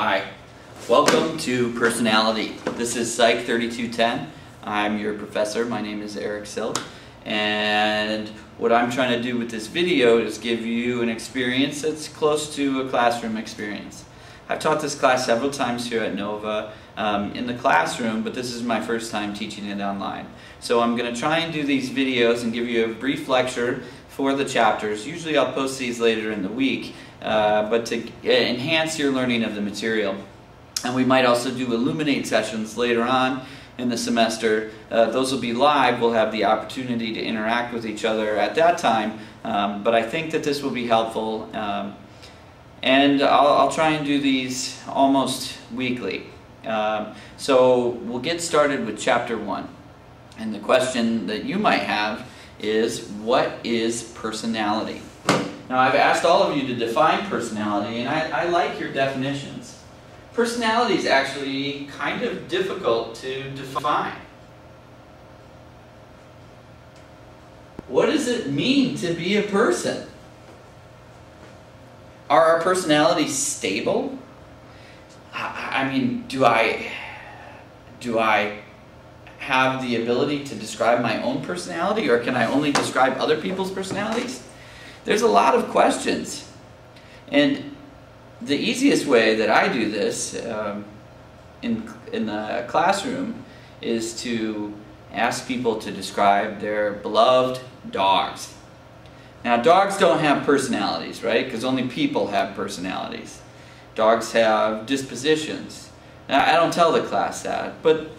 Hi, welcome to Personality. This is Psych 3210. I'm your professor. My name is Eric Silk, and what I'm trying to do with this video is give you an experience that's close to a classroom experience. I've taught this class several times here at Nova in the classroom, but this is my first time teaching it online. So I'm going to try and do these videos and give you a brief lecture for the chapters. Usually I'll post these later in the week, but to enhance your learning of the material. And we might also do Illuminate sessions later on in the semester. Those will be live. We'll have the opportunity to interact with each other at that time, but I think that this will be helpful. And I'll try and do these almost weekly. So we'll get started with Chapter 1. And the question that you might have is, what is personality? Now, I've asked all of you to define personality, and I like your definitions. Personality is actually kind of difficult to define. What does it mean to be a person? Are our personalities stable? I mean, do I have the ability to describe my own personality, or can I only describe other people's personalities? There's a lot of questions. And the easiest way that I do this in the classroom is to ask people to describe their beloved dogs. Now, dogs don't have personalities, right? Because only people have personalities. Dogs have dispositions. Now, I don't tell the class that, but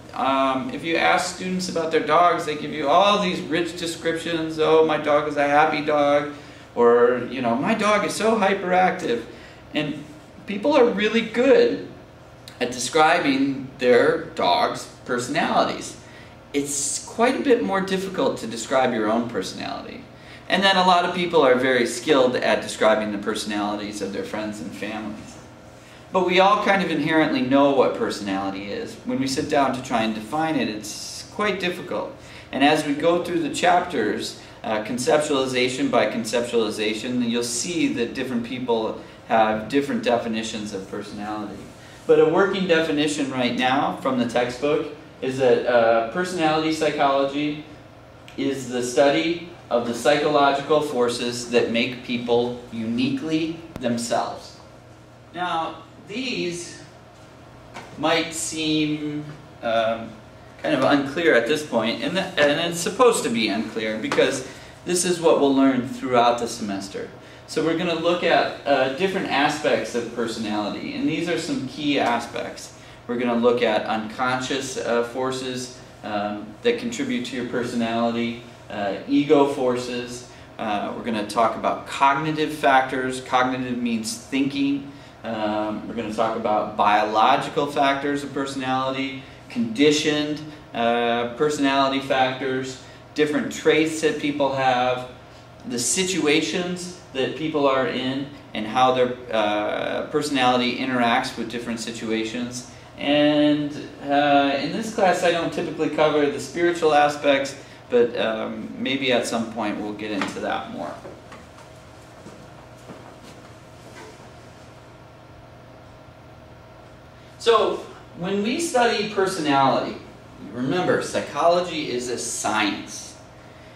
if you ask students about their dogs, they give you all these rich descriptions. Oh, my dog is a happy dog, or, you know, my dog is so hyperactive. And people are really good at describing their dog's personalities. It's quite a bit more difficult to describe your own personality. And then a lot of people are very skilled at describing the personalities of their friends and families. But we all kind of inherently know what personality is. When we sit down to try and define it, it's quite difficult. And as we go through the chapters, conceptualization by conceptualization, you'll see that different people have different definitions of personality. But a working definition right now from the textbook is that personality psychology is the study of the psychological forces that make people uniquely themselves. Now, these might seem kind of unclear at this point, and it's supposed to be unclear because this is what we'll learn throughout the semester. So we're going to look at different aspects of personality, and these are some key aspects. We're going to look at unconscious forces that contribute to your personality, ego forces. We're going to talk about cognitive factors. Cognitive means thinking. We're going to talk about biological factors of personality, conditioned personality factors, different traits that people have, the situations that people are in, and how their personality interacts with different situations. And in this class I don't typically cover the spiritual aspects, but maybe at some point we'll get into that more. So when we study personality, remember, psychology is a science.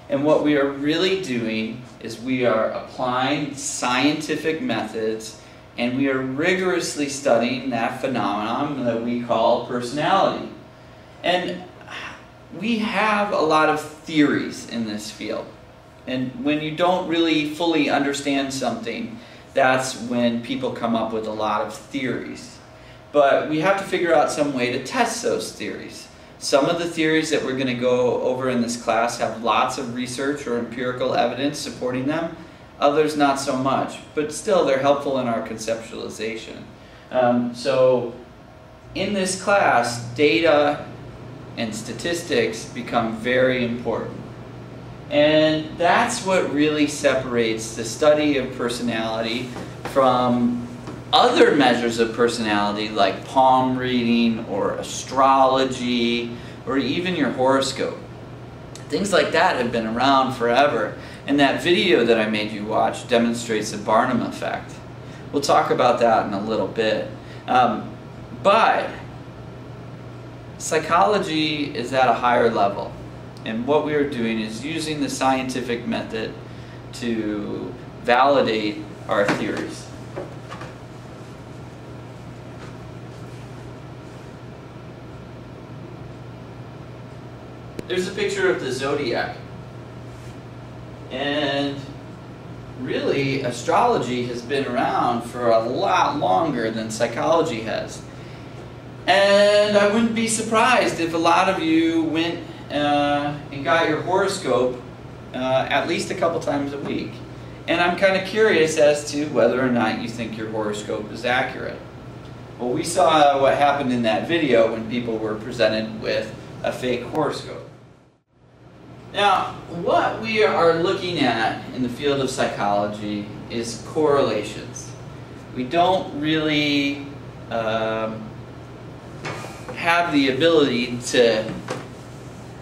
And what we are really doing is we are applying scientific methods, and we are rigorously studying that phenomenon that we call personality. And we have a lot of theories in this field. And when you don't really fully understand something, that's when people come up with a lot of theories. But we have to figure out some way to test those theories. Some of the theories that we're going to go over in this class have lots of research or empirical evidence supporting them. Others not so much, but still they're helpful in our conceptualization. So in this class, data and statistics become very important. And that's what really separates the study of personality from other measures of personality like palm reading or astrology or even your horoscope. Things like that have been around forever, and that video that I made you watch demonstrates the Barnum effect. We'll talk about that in a little bit. But psychology is at a higher level. And what we are doing is using the scientific method to validate our theories. There's a picture of the zodiac. And really, astrology has been around for a lot longer than psychology has. And I wouldn't be surprised if a lot of you went and got your horoscope at least a couple times a week. And I'm kind of curious as to whether or not you think your horoscope is accurate. Well, we saw what happened in that video when people were presented with a fake horoscope. Now, what we are looking at in the field of psychology is correlations. We don't really have the ability to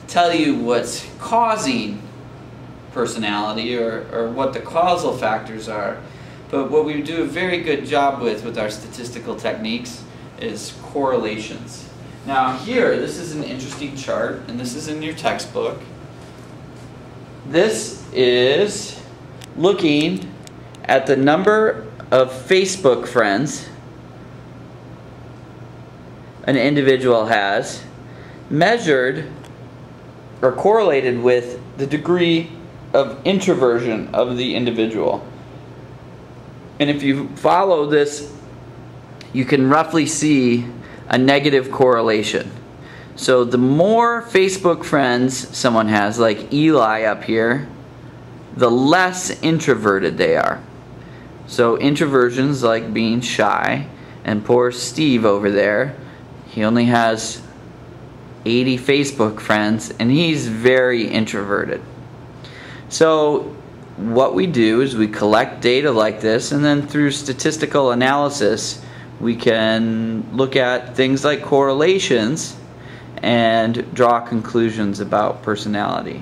tell you what's causing personality or what the causal factors are. But what we do a very good job with our statistical techniques is correlations. Now here, this is an interesting chart, and this is in your textbook. This is looking at the number of Facebook friends an individual has, measured or correlated with the degree of introversion of the individual. And if you follow this, you can roughly see a negative correlation. So the more Facebook friends someone has, like Eli up here, the less introverted they are. So introversion's like being shy, and poor Steve over there, he only has 80 Facebook friends, and he's very introverted. So what we do is we collect data like this, and then through statistical analysis we can look at things like correlations and draw conclusions about personality.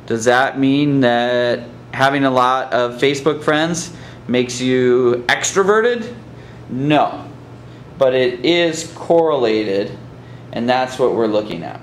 Does that mean that having a lot of Facebook friends makes you extroverted? No. But it is correlated, and that's what we're looking at.